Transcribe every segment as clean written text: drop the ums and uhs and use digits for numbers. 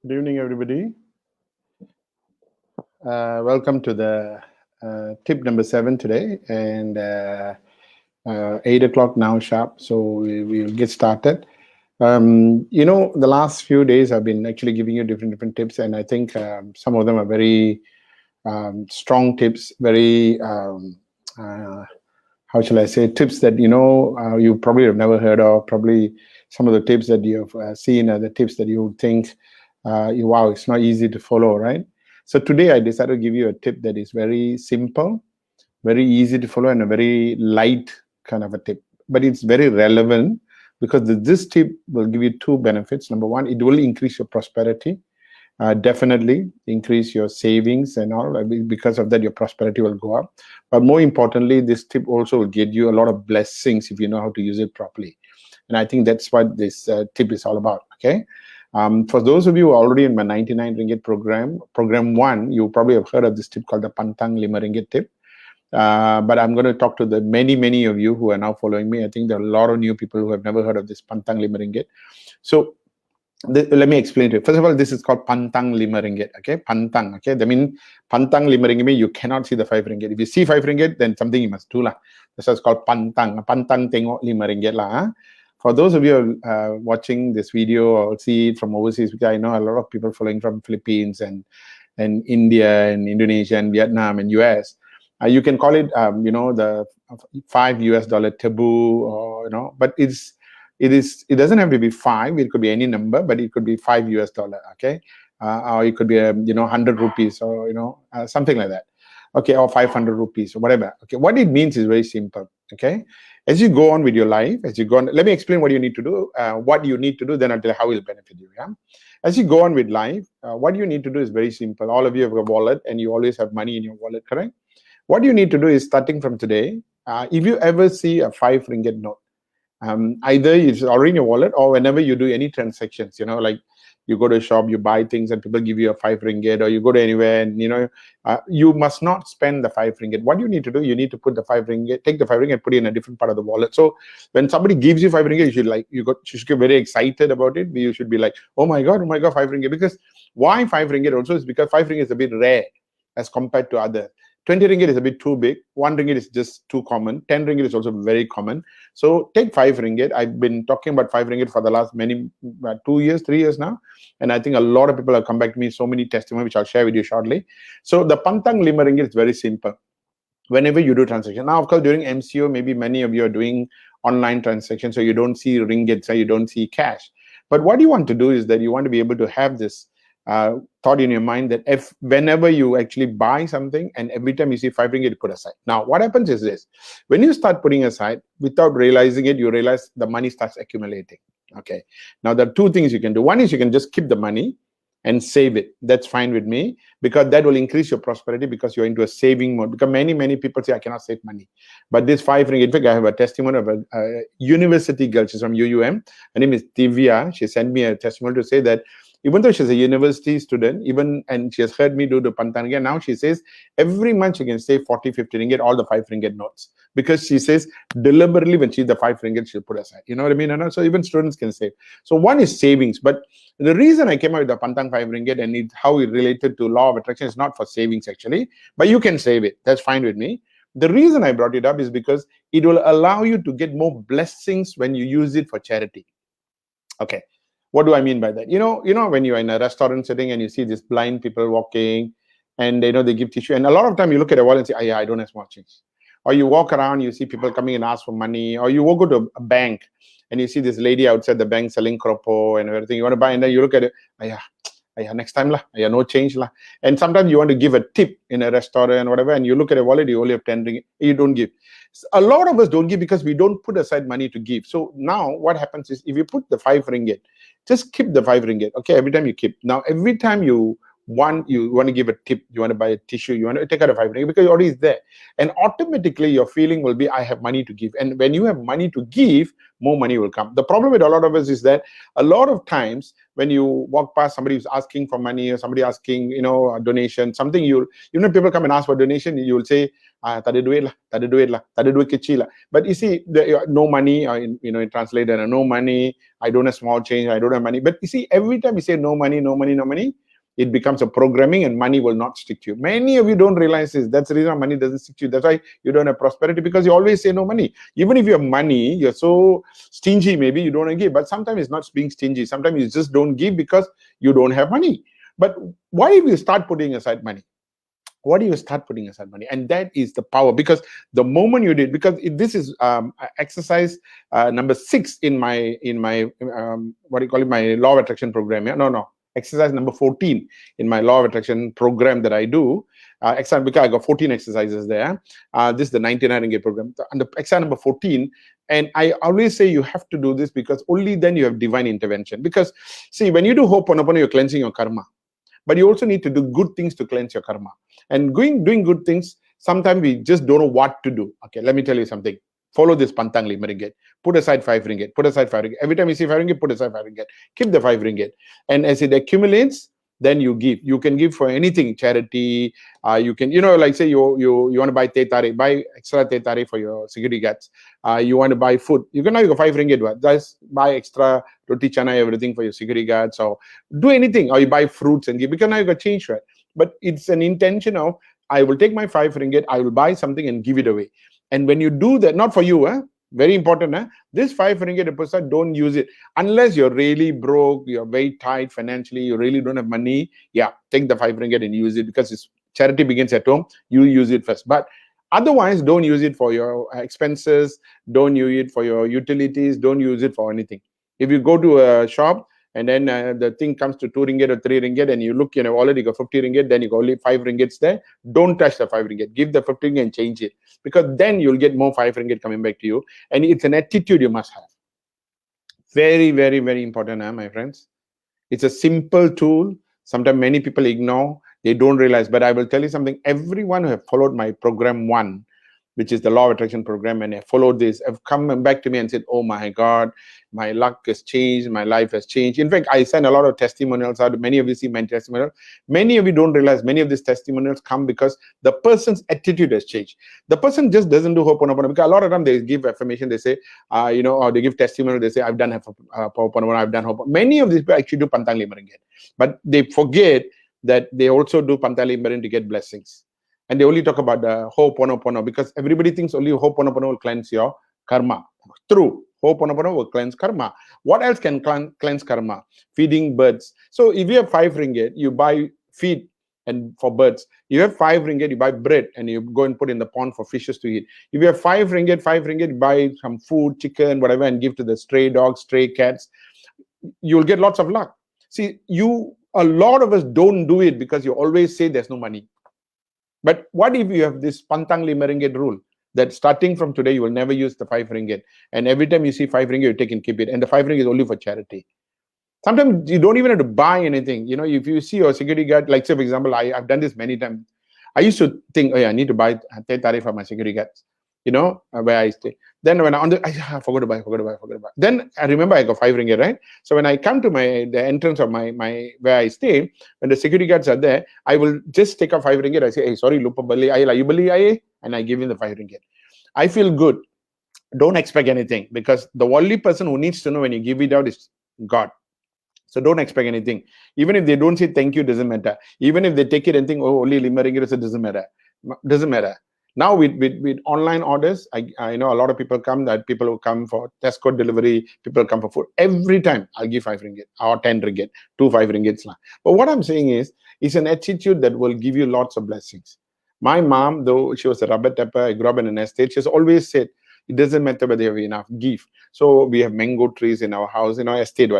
Good evening, everybody. Welcome to the tip number 7 today, and 8 o'clock now sharp. So we'll get started. The last few days I've been actually giving you different tips, and I think some of them are very strong tips, very how shall I say, tips that you probably have never heard of. Probably some of the tips that you've seen are the tips that you would think, wow, it's not easy to follow, right? So today I decided to give you a tip that is very simple, very easy to follow, and a very light kind of a tip. But it's very relevant because this tip will give you two benefits. Number one, it will increase your prosperity. Definitely increase your savings and all. Because of that, your prosperity will go up. But more importantly, this tip also will get you a lot of blessings if you know how to use it properly. And I think that's what this tip is all about. Okay. For those of you who are already in my 99 Ringgit program 1, you probably have heard of this tip called the Pantang Lima Ringgit tip. But I'm going to talk to the many of you who are now following me. I think there are a lot of new people who have never heard of this Pantang Lima Ringgit. So let me explain to you. First of all, this is called Pantang Lima Ringgit. Okay, Pantang. Okay, that means Pantang Lima Ringgit means you cannot see the 5 ringgit. If you see 5 ringgit, then something you must do lah. This is called Pantang. Pantang tengok 5 ringgit lah. Huh? For those of you watching this video or see it from overseas, because I know a lot of people following from Philippines and India and Indonesia and Vietnam and US. You can call it the $5 taboo, or but it doesn't have to be 5. It could be any number, but it could be $5. Okay, or it could be 100 rupees, or something like that. Okay, or 500 rupees or whatever. Okay, what it means is very simple. Okay, as you go on with your life, as you go on, let me explain what you need to do. What you need to do, then I'll tell you how it will benefit you. Yeah, as you go on with life, what you need to do is very simple. All of you have a wallet, and you always have money in your wallet, correct? What you need to do is, starting from today, if you ever see a 5 ringgit note, either it's already in your wallet, or whenever you do any transactions, like you go to a shop, you buy things and people give you a 5 ringgit, or you go to anywhere and you must not spend the 5 ringgit. What you need to do, you need to put the 5 ringgit, take the 5 ringgit, put it in a different part of the wallet. So when somebody gives you 5 ringgit, you should get very excited about it. You should be like, oh my god, 5 ringgit. Because why 5 ringgit also is because 5 ringgit is a bit rare as compared to other. 20 ringgit is a bit too big. 1 ringgit is just too common. 10 ringgit is also very common. So take 5 ringgit. I've been talking about 5 ringgit for the last 2 years, 3 years now. And I think a lot of people have come back to me, so many testimonies, which I'll share with you shortly. So the Pantang Lima Ringgit is very simple. Whenever you do transaction. Now, of course, during MCO, maybe many of you are doing online transactions, so you don't see ringgit, so you don't see cash. But what you want to do is that you want to be able to have this thought in your mind that if whenever you actually buy something and every time you see 5 ringgit, you put aside. Now, what happens is this. When you start putting aside, without realizing it, you realize the money starts accumulating. Okay. Now, there are two things you can do. One is you can just keep the money and save it. That's fine with me, because that will increase your prosperity, because you're into a saving mode. Because many people say, I cannot save money. But this 5 ringgit, in fact, I have a testimony of a university girl. She's from UUM. Her name is Divya. She sent me a testimony to say that even though she's a university student, and she has heard me do the Pantang Ringgit, now she says every month she can save 40, 50 ringgit, all the 5 ringgit notes. Because she says deliberately when she's the 5 ringgit, she'll put aside. You know what I mean? So even students can save. So one is savings. But the reason I came out with the Pantang 5 ringgit and how it related to law of attraction is not for savings actually. But you can save it. That's fine with me. The reason I brought it up is because it will allow you to get more blessings when you use it for charity. Okay. What do I mean by that? When you're in a restaurant setting and you see these blind people walking, and they give tissue, and a lot of time you look at a wallet and say, oh, yeah, I don't have small change. Or you walk around, you see people coming and ask for money, or you go to a bank and you see this lady outside the bank selling kropo and everything. You want to buy, and then you look at it, oh, yeah, next time lah, yeah, no change lah. And sometimes you want to give a tip in a restaurant and whatever, and you look at a wallet, you only have 10 ringgit, you don't give. A lot of us don't give because we don't put aside money to give. So now what happens is, if you put the 5 ringgit, just keep the 5 ringgit. Okay, every time you keep. Now, every time you One, you want to give a tip, you want to buy a tissue, you want to take out a 5 ringgit because it already is there. And automatically your feeling will be, I have money to give. And when you have money to give, more money will come. The problem with a lot of us is that a lot of times when you walk past somebody who's asking for money, or somebody asking, a donation, something, people come and ask for donation, you will say, tak ada duit lah, tak ada duit lah, tak ada duit kecil lah. But you see, no money, in translated, no money, I don't have small change, I don't have money. But you see, every time you say no money, no money, no money, it becomes a programming and money will not stick to you. Many of you don't realize this. That's the reason money doesn't stick to you. That's why you don't have prosperity, because you always say no money. Even if you have money, you're so stingy, maybe you don't want to give. But sometimes it's not being stingy. Sometimes you just don't give because you don't have money. But why if you start putting aside money? What do you start putting aside money? And that is the power, because the moment you did, because this is exercise number 6 in my what do you call it, my law of attraction program. Yeah? No. Exercise number 14 in my law of attraction program that I do. Exercise, because I got 14 exercises there. This is the 99 Ringgit program. And the exercise number 14, and I always say you have to do this because only then you have divine intervention. Because see, when you do Ho'oponopono, you're cleansing your karma. But you also need to do good things to cleanse your karma. And doing good things, sometimes we just don't know what to do. Okay, let me tell you something. Follow this Pantang RM. Put aside 5 ringgit. Put aside 5 ringgit. Every time you see 5 ringgit, put aside 5 ringgit. Keep the 5 ringgit. And as it accumulates, then you give. You can give for anything, charity. You can, like say you want to buy teh tarik, buy extra teh tarik for your security guards. You want to buy food. You got 5 ringgit. Just buy extra roti chana, everything for your security guards. Or do anything. Or you buy fruits and give. Because now you got change, right? But it's an intention of, I will take my 5 ringgit, I will buy something and give it away. And when you do that, not for you, very important, this 5 ringgit deposit, don't use it. Unless you're really broke, you're very tight financially, you really don't have money, take the 5 ringgit and use it, because charity begins at home, you use it first. But otherwise, don't use it for your expenses, don't use it for your utilities, don't use it for anything. If you go to a shop, and then the thing comes to 2 ringgit or 3 ringgit, and you look, already got 50 ringgit, then you got only 5 ringgits there, don't touch the 5 ringgit. Give the 50 ringgit and change it. Because then you'll get more 5 ringgit coming back to you. And it's an attitude you must have. Very, very, very important, my friends. It's a simple tool. Sometimes many people ignore. They don't realize. But I will tell you something. Everyone who have followed my program 1, which is the law of attraction program, and I followed this, have come back to me and said, oh my God, my luck has changed, my life has changed. In fact, I send a lot of testimonials out. Many of you see my testimonials. Many of you don't realize many of these testimonials come because the person's attitude has changed. The person just doesn't do Ho'oponopono, because a lot of them, they give affirmation, they say, or they give testimonial, they say, I've done Ho'oponopono, I've done Ho'oponopono. Many of these people actually do Pantang RM. But they forget that they also do Pantang RM to get blessings. And they only talk about the Ho'oponopono, because everybody thinks only Ho'oponopono will cleanse your karma. True, Ho'oponopono will cleanse karma. What else can cleanse karma? Feeding birds. So if you have 5 ringgit, you buy feed and for birds. You have 5 ringgit, you buy bread and you go and put in the pond for fishes to eat. If you have 5 ringgit, you buy some food, chicken, whatever, and give to the stray dogs, stray cats. You'll get lots of luck. See, a lot of us don't do it because you always say there's no money. But what if you have this Pantang RM rule, that starting from today, you will never use the 5 ringgit. And every time you see 5 ringgit, you take and keep it. And the 5 ringgit is only for charity. Sometimes you don't even have to buy anything. If you see your security guard, like say, for example, I've done this many times. I used to think, I need to buy teh tarik for my security guards, where I stay. Then when I forgot to buy. Then I remember I got 5 ringgit, right? So when I come to the entrance of my where I stay, when the security guards are there, I will just take out 5 ringgit. I say, hey, sorry, lupa bali aye, you bali aye, and I give him the 5 ringgit. I feel good. Don't expect anything, because the only person who needs to know when you give it out is God. So don't expect anything. Even if they don't say thank you, doesn't matter. Even if they take it and think, oh, only Lima ringgit, it doesn't matter. Doesn't matter. Now with online orders, I know a lot of people come, that people who come for Tesco delivery, people come for food. Every time I'll give 5 ringgit or 10 ringgit, 5 ringgits. But what I'm saying is, it's an attitude that will give you lots of blessings. My mom, though she was a rubber tapper, I grew up in an estate, she's always said, it doesn't matter whether you have enough, give. So we have mango trees in our house, in our estate,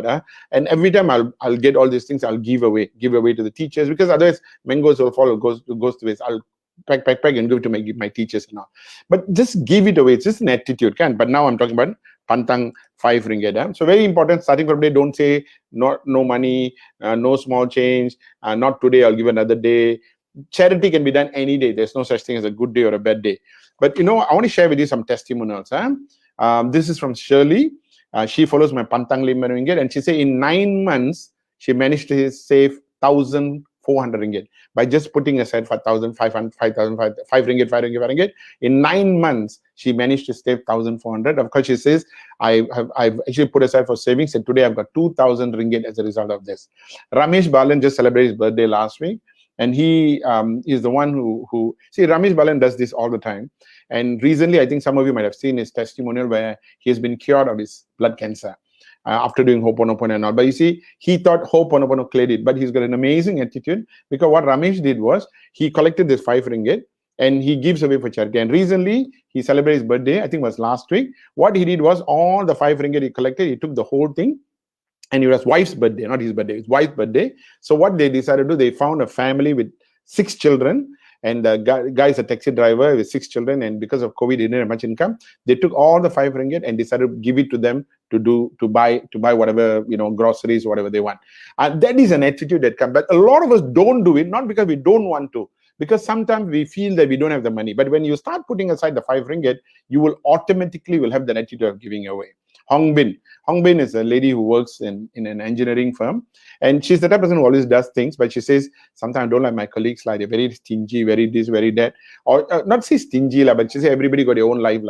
and every time I'll get all these things, I'll give away to the teachers, because otherwise mangoes will fall, goes to waste. I'll pack and give it to my teachers and all. But just give it away. It's just an attitude, But now I'm talking about Pantang 5 ringgit. So very important, starting from today, don't say no money, no small change, not today, I'll give another day. Charity can be done any day. There's no such thing as a good day or a bad day. But I want to share with you some testimonials. This is from Shirley. She follows my Pantang Lima ringgit, and she said in 9 months she managed to save 1,400 ringgit by just putting aside 5,500, 5,000, 5 ringgit, 5 ringgit, 5 ringgit. In 9 months she managed to save 1,400. Of course, she says I've actually put aside for savings, and today I've got 2,000 ringgit as a result of this. Ramesh Balan just celebrated his birthday last week. And he is the one who see, Ramesh Balan does this all the time. And recently, I think some of you might have seen his testimonial where he has been cured of his blood cancer after doing Ho'oponopono and all. But you see, he thought Ho'oponopono cleared it, but he's got an amazing attitude, because what Ramesh did was he collected this 5 ringgit and he gives away for charity. And recently, he celebrated his birthday, I think it was last week. What he did was all the 5 ringgit he collected, he took the whole thing. And it was wife's birthday, not his birthday, his wife's birthday. So what they decided to do, they found a family with 6 children, and the guy is a taxi driver with 6 children, and because of COVID, he didn't have much income. They took all the 5 ringgit and decided to give it to them to buy whatever, groceries, whatever they want. And that is an attitude that comes. But a lot of us don't do it, not because we don't want to, because sometimes we feel that we don't have the money. But when you start putting aside the 5 ringgit, you will automatically have the attitude of giving away. Hong Bin is a lady who works in an engineering firm, and she's the type of person who always does things, but she says, sometimes I don't like my colleagues, like they're very stingy, very this, very that, or not say stingy, but she says everybody got their own life.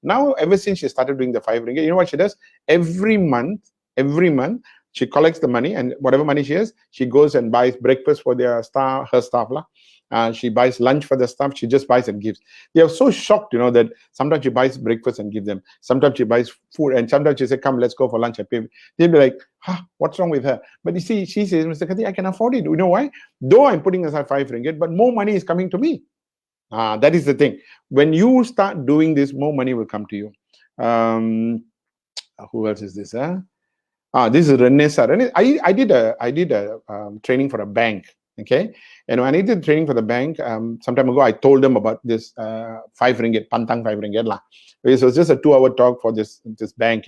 Now, ever since she started doing the 5 ringgit, you know what she does? Every month, she collects the money, and whatever money she has, she goes and buys breakfast for her staff. She buys lunch for the staff. She just buys and gives. They are so shocked, that sometimes she buys breakfast and give them. Sometimes she buys food, and sometimes she says, "Come, let's go for lunch." I pay. They'll be like, what's wrong with her? But you see, she says, "Mr. Kati, I can afford it. You know why? Though I'm putting aside 5 ringgit, but more money is coming to me." That is the thing. When you start doing this, more money will come to you. Who else is this? This is Renessa. I did a training for a bank. Okay, and when I did training for the bank some time ago, I told them about this 5 ringgit, Pantang 5 ringgit lah. It was just a 2-hour talk for this bank,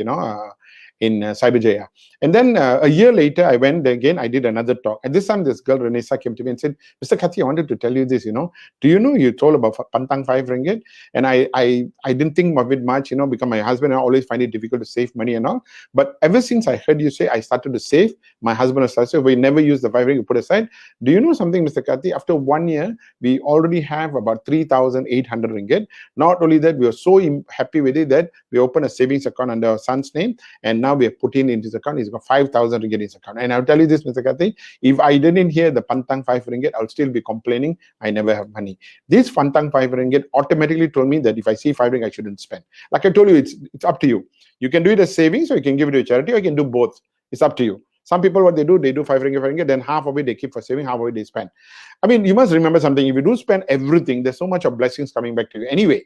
in Cyberjaya. And then a year later, I went again, I did another talk. And this time, this girl, Renessa, came to me and said, "Mr. Kati, I wanted to tell you this, do you know you told about Pantang 5 ringgit? And I didn't think of it much, because my husband and I always find it difficult to save money and all. But ever since I heard you say, I started to save. My husband has started, so we never use the 5 ringgit put aside. Do you know something, Mr. Kati? After 1 year, we already have about 3,800 ringgit. Not only that, we are so happy with it that we opened a savings account under our son's name, and now we have put in his account. He's got 5,000 ringgit in his account. And I'll tell you this, Mr. Kati, if I didn't hear the Pantang 5 ringgit, I'll still be complaining I never have money. This Pantang 5 ringgit automatically told me that if I see 5 ringgit, I shouldn't spend. Like I told you, it's up to you. You can do it as savings, or you can give it to a charity, or you can do both. It's up to you. Some people, what they do 5 ringgit, then half of it they keep for saving, half of it they spend. I mean, you must remember something. If you do spend everything, there's so much of blessings coming back to you anyway.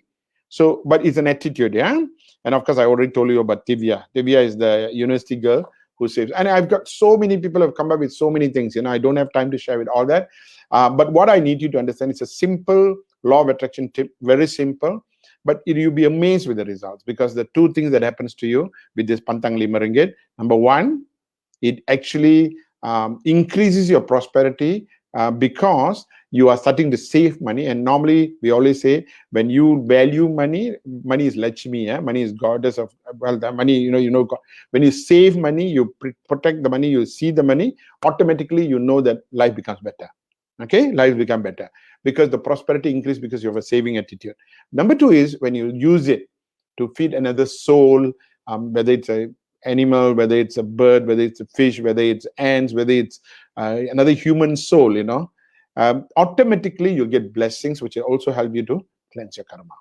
So, but it's an attitude, yeah? And of course, I already told you about Divya. Divya is the university girl who saves. And I've got so many people have come up with so many things. I don't have time to share with all that. But what I need you to understand is a simple law of attraction tip, very simple. But you'll be amazed with the results, because the 2 things that happens to you with this Pantang Lima ringgit. Number 1, it actually increases your prosperity because you are starting to save money. And normally we always say, when you value money, money is Lakshmi, money is goddess of wealth. Money, when you save money, you protect the money, you see the money, automatically you know that life becomes better. Okay, life become better because the prosperity increase because you have a saving attitude. Number 2 is when you use it to feed another soul, whether it's a animal, whether it's a bird, whether it's a fish, whether it's ants, whether it's another human soul, automatically you'll get blessings, which will also help you to cleanse your karma.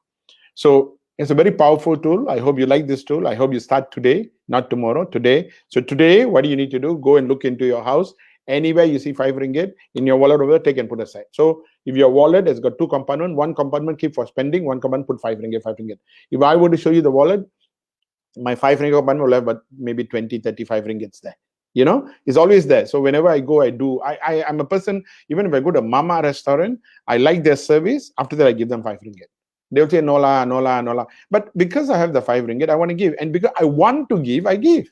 So it's a very powerful tool. I hope you like this tool. I hope you start today, not tomorrow, today. So today, what do you need to do? Go and look into your house. Anywhere you see 5 ringgit in your wallet over, take and put aside. So if your wallet has got 2 compartments, 1 compartment keep for spending, 1 compartment put 5 ringgit, 5 ringgit. If I were to show you the wallet, my 5 ringgit compartment will have but maybe 20, 35 ringgits there. It's always there. So whenever I go, I'm a person, even if I go to Mama restaurant, I like their service. After that, I give them 5 ringgit. They'll say, no la, no la, no la. But because I have the 5 ringgit, I want to give. And because I want to give, I give.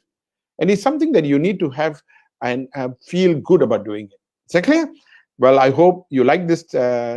And it's something that you need to have and feel good about doing it. Is that clear? Well, I hope you like this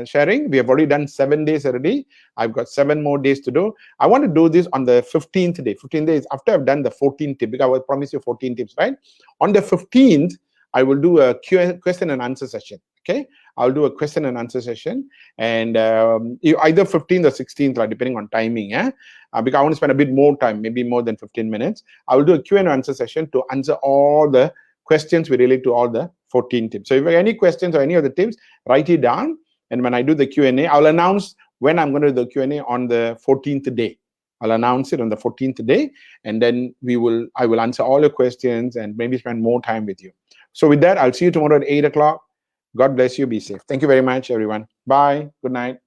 sharing. We have already done 7 days already. I've got 7 more days to do. I want to do this on the 15th day. 15 days after I've done the 14 tip, because I will promise you 14 tips, right? On the 15th, I will do a question and answer session. Okay, I'll do a question and answer session, and either 15th or 16th, depending on timing. Because I want to spend a bit more time, maybe more than 15 minutes. I will do a Q&A answer session to answer all the questions related to all the 14 tips. So if you have any questions or any of the tips, write it down. And when I do the Q&A, I'll announce when I'm going to do the Q&A on the 14th day. I'll announce it on the 14th day, and then I will answer all your questions and maybe spend more time with you. So with that, I'll see you tomorrow at 8 o'clock. God bless you. Be safe. Thank you very much, everyone. Bye. Good night.